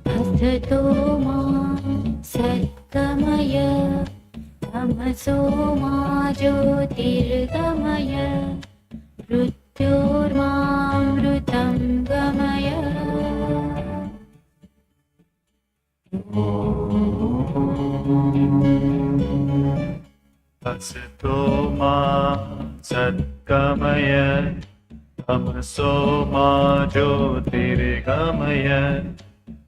असतो मा सद्गमय तमसो मा ज्योतिर्गमय मृत्योर्मामृतं गमय। असतो मा सद्गमय तमसो मा ज्योतिर्गमय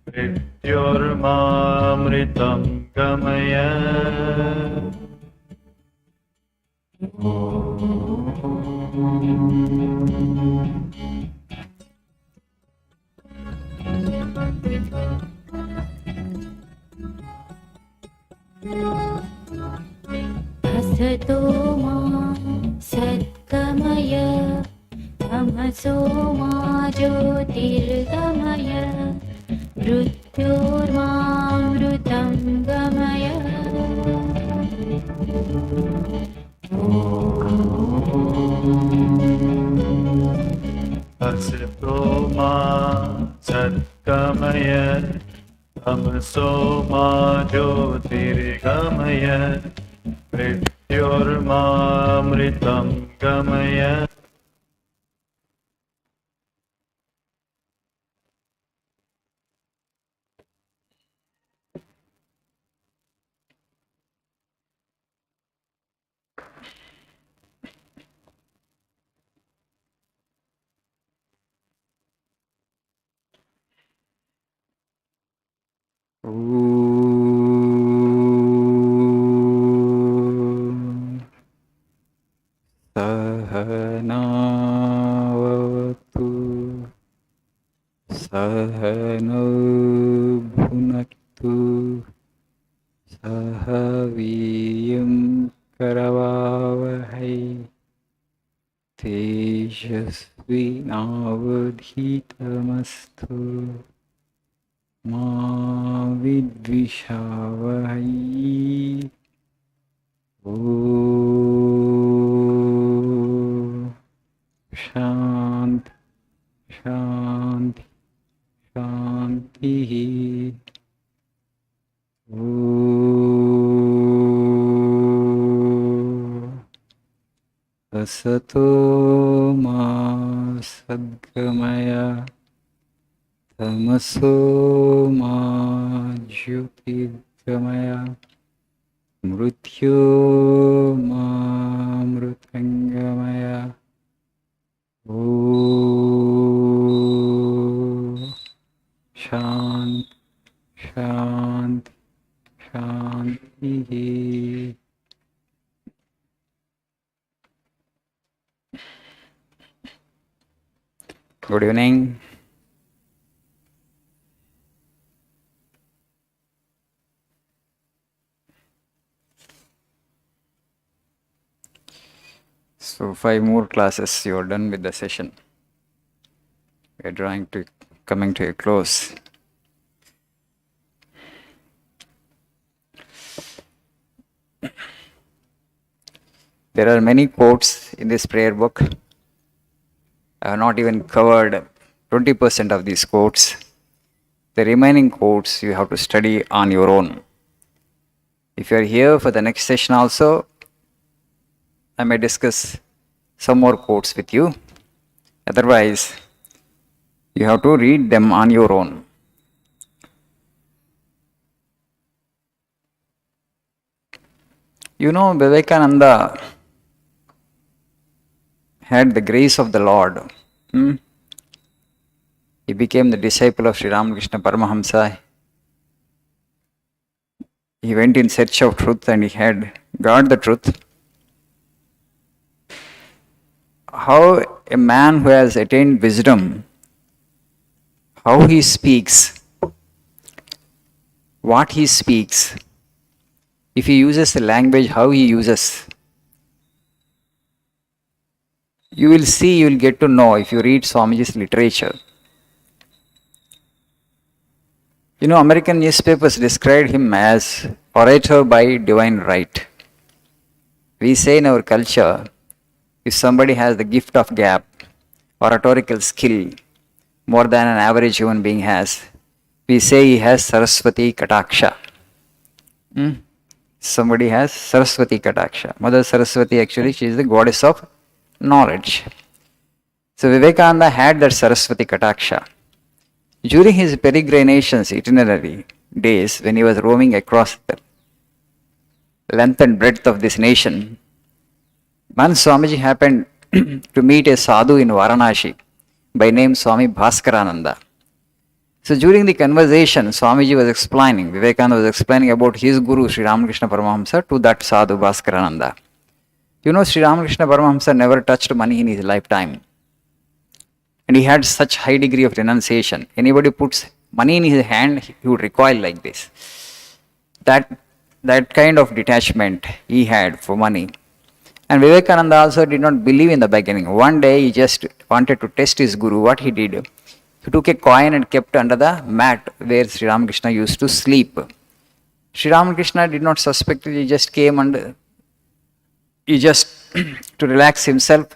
मृत्योर्मामृतं गमय। असतो मा सद्गमय तमसो मा ज्योतिर्गमय मृत्योर्मामृतं गमय। असतो मा सद्गमय तमसो मा ज्योतिर्गमय मृत्योर्मामृतं गमय। सहनावतु सहनौ भुनक्तु सह वीर्यं करवावहै तेजस्विनावधीतमस्तु मा विद्विषावहै। शांति शांति शांति। असतो मा सद्गमय तमसो मा ज्योतिर्गमय मृत्योर्मामृतंगमय। शांति शांति शांति। Good evening. So 5 more classes, you are done with the session. We are coming to a close. There are many quotes in this prayer book. I have not even covered 20% of these quotes. The remaining quotes you have to study on your own. If you are here for the next session also, I may discuss some more quotes with you. Otherwise, you have to read them on your own. You know, Vivekananda had the grace of the Lord. He became the disciple of Sri Ramakrishna Paramahamsa. He went in search of truth and he had got the truth. How a man who has attained wisdom, how he speaks, what he speaks, if he uses the language, how he uses, you will see, you will get to know if you read Swamiji's literature. You know, American newspapers described him as orator by divine right. We say in our culture, if somebody has the gift of gab, oratorical skill, more than an average human being has. We say he has Saraswati Kataksha. Hmm? Somebody has Saraswati Kataksha. Mother Saraswati, actually, she is the goddess of knowledge. So Vivekananda had that Saraswati Kataksha. During his peregrinations, itinerary days, when he was roaming across the length and breadth of this nation, once Swamiji happened to meet a sadhu in Varanasi by name Swami Bhaskarananda. So during the conversation, Swamiji was explaining, Vivekananda was explaining about his guru Sri Ramakrishna Paramahamsa to that sadhu Bhaskarananda. You know, Sri Ramakrishna Paramahamsa never touched money in his lifetime. And he had such high degree of renunciation. Anybody puts money in his hand, he would recoil like this. That kind of detachment he had for money. And Vivekananda also did not believe in the beginning. One day he just wanted to test his guru. What he did, he took a coin and kept under the mat where Sri Ramakrishna used to sleep. Sri Ramakrishna did not suspect it. He just came and he just to relax himself.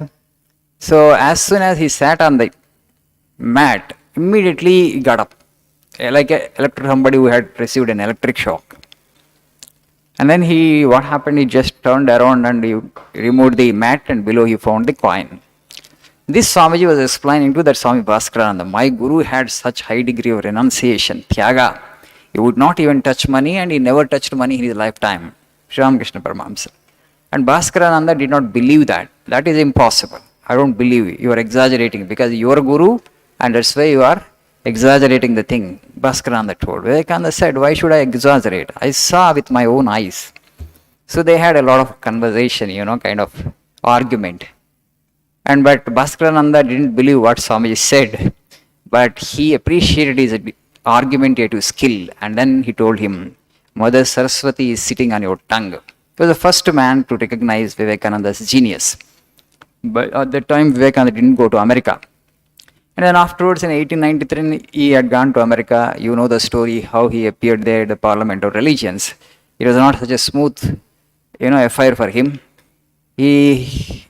So as soon as he sat on the mat, immediately he got up, like somebody who had received an electric shock. And then what happened, he just turned around and he removed the mat, and below he found the coin. This Swamiji was explaining to that Swami Bhaskarananda, my guru had such high degree of renunciation, tyaga. He would not even touch money, and he never touched money in his lifetime. Sri Ramakrishna Paramahamsa. And Bhaskarananda did not believe that. That is impossible. I don't believe you. You are exaggerating because you are guru, and that's why you are exaggerating the thing. Bhaskarananda told. Vivekananda said, why should I exaggerate? I saw with my own eyes. So they had a lot of conversation, kind of argument. But Bhaskarananda didn't believe what Swamiji said, but he appreciated his argumentative skill, and then he told him, Mother Saraswati is sitting on your tongue. He was the first man to recognize Vivekananda's genius. But at that time, Vivekananda didn't go to America. And then afterwards, in 1893, he had gone to America. You know the story, how he appeared there at the Parliament of Religions. It was not such a smooth, affair for him. He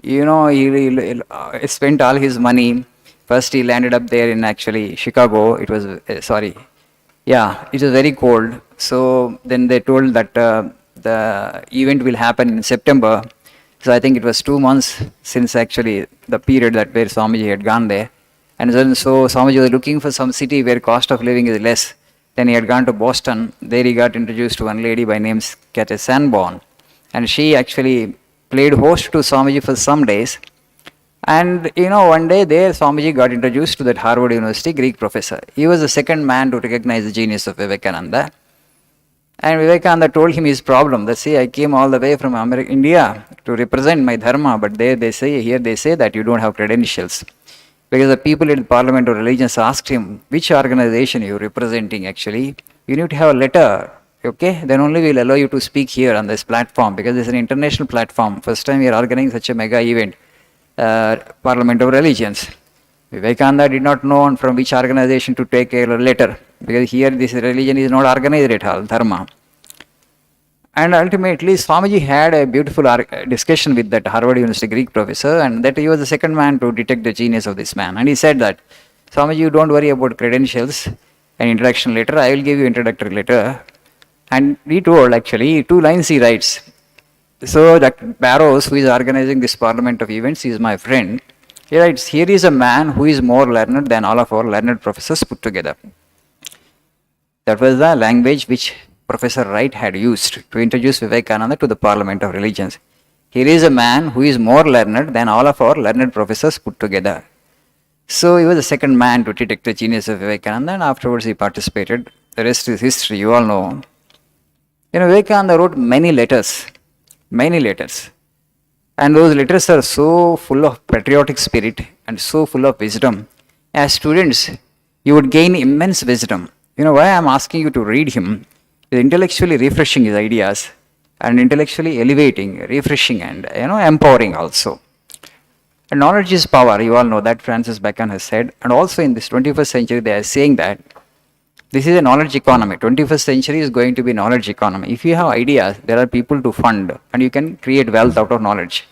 spent all his money. First, he landed up there in actually Chicago. It was, it was very cold. So then they told that the event will happen in September. So I think it was 2 months since actually the period that where Swamiji had gone there. And then so Swamiji was looking for some city where cost of living is less. Then he had gone to Boston. There he got introduced to one lady by name Kate Sanborn. And she actually played host to Swamiji for some days. And one day there Swamiji got introduced to that Harvard University Greek professor. He was the second man to recognize the genius of Vivekananda. And Vivekananda told him his problem. That see, I came all the way from India to represent my dharma, but here they say that you don't have credentials. Because the people in the Parliament of Religions asked him, which organization are you representing actually? You need to have a letter, okay? Then only we'll allow you to speak here on this platform, because it's an international platform. First time we are organizing such a mega event, Parliament of Religions. Vivekananda did not know from which organization to take a letter, because here this religion is not organized at all, dharma. And ultimately, Swamiji had a beautiful discussion with that Harvard University Greek professor, and that he was the second man to detect the genius of this man. And he said that, Swamiji, you don't worry about credentials and introduction letter, I will give you introductory letter. And he told actually, 2 lines he writes. So that Barrows, who is organizing this parliament of events, he is my friend. He writes, here is a man who is more learned than all of our learned professors put together. That was the language which Professor Wright had used to introduce Vivekananda to the Parliament of Religions. Here is a man who is more learned than all of our learned professors put together. So he was the second man to detect the genius of Vivekananda, and afterwards he participated. The rest is history, you all know. Vivekananda wrote many letters. And those letters are so full of patriotic spirit and so full of wisdom. As students, you would gain immense wisdom. Why I am asking you to read him? Intellectually refreshing his ideas and intellectually elevating, refreshing, and empowering also. And knowledge is power, you all know that Francis Bacon has said. And also in this 21st century they are saying that this is a knowledge economy. 21st century is going to be knowledge economy. If you have ideas, there are people to fund and you can create wealth out of knowledge.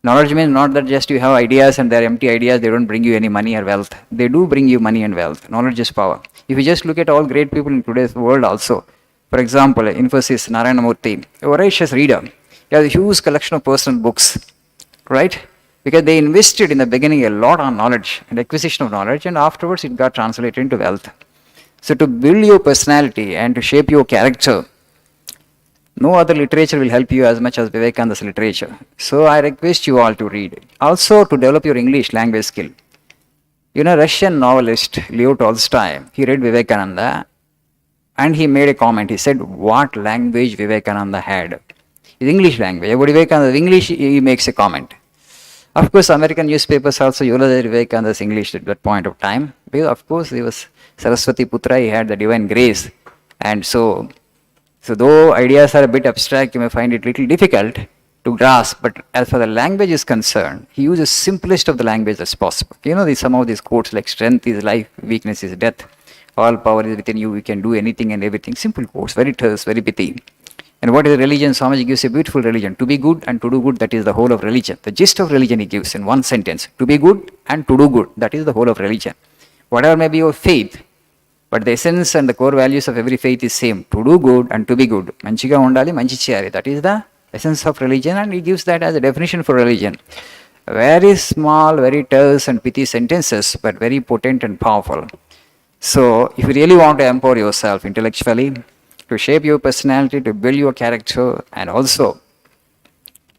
Knowledge means not that just you have ideas and they're empty ideas, they don't bring you any money or wealth. They do bring you money and wealth. Knowledge is power. If you just look at all great people in today's world also, for example, Infosys, Narayana Murthy, a voracious reader. He has a huge collection of personal books, right? Because they invested in the beginning a lot on knowledge and acquisition of knowledge, and afterwards it got translated into wealth. So to build your personality and to shape your character, no other literature will help you as much as Vivekananda's literature. So I request you all to read. Also to develop your English language skill. You know, Russian novelist Leo Tolstoy, he read Vivekananda and he made a comment. He said, what language Vivekananda had? His English language. About Vivekananda's English, he makes a comment. Of course, American newspapers also eulogized Vivekananda's English at that point of time. Because of course, he was Saraswati Putra, he had the divine grace. And so though ideas are a bit abstract, you may find it little difficult to grasp, but as far as the language is concerned, he uses simplest of the language as possible. You know, some of these quotes like strength is life, weakness is death, all power is within you can do anything and everything. Simple quotes, very terse, very pithy. And what is religion? Swamiji gives a beautiful religion. To be good and to do good, that is the whole of religion. The gist of religion he gives in one sentence. To be good and to do good, that is the whole of religion. Whatever may be your faith, but the essence and the core values of every faith is same. To do good and to be good. Manchiga undali, manchi cheyali. That is the essence of religion, and he gives that as a definition for religion. Very small, very terse and pithy sentences, but very potent and powerful. So if you really want to empower yourself intellectually, to shape your personality, to build your character, and also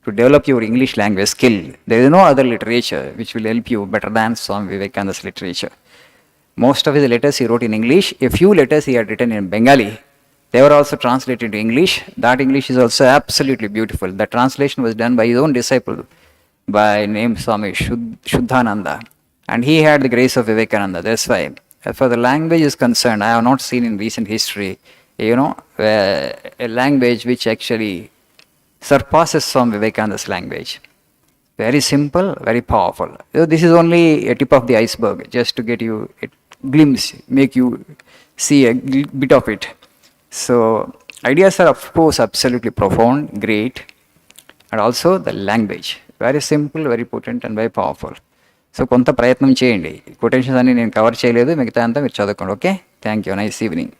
to develop your English language skill, there is no other literature which will help you better than Swami Vivekananda's literature. Most of his letters he wrote in English. A few letters he had written in Bengali. They were also translated into English. That English is also absolutely beautiful. The translation was done by his own disciple by name Swami Shuddhananda. And he had the grace of Vivekananda. That's why, as far as the language is concerned, I have not seen in recent history, a language which actually surpasses Swami Vivekananda's language. Very simple, very powerful. This is only a tip of the iceberg, just to get you a glimpse, make you see a bit of it. So, ideas are of course absolutely profound, great, and also the language. Very simple, very potent and very powerful. So, కొంత ప్రయత్నం చేయండి. Quotations అన్ని నేను cover చేయలేదు, మిగతా అంతా మీరు చదువుకోండి. Okay, thank you, nice evening.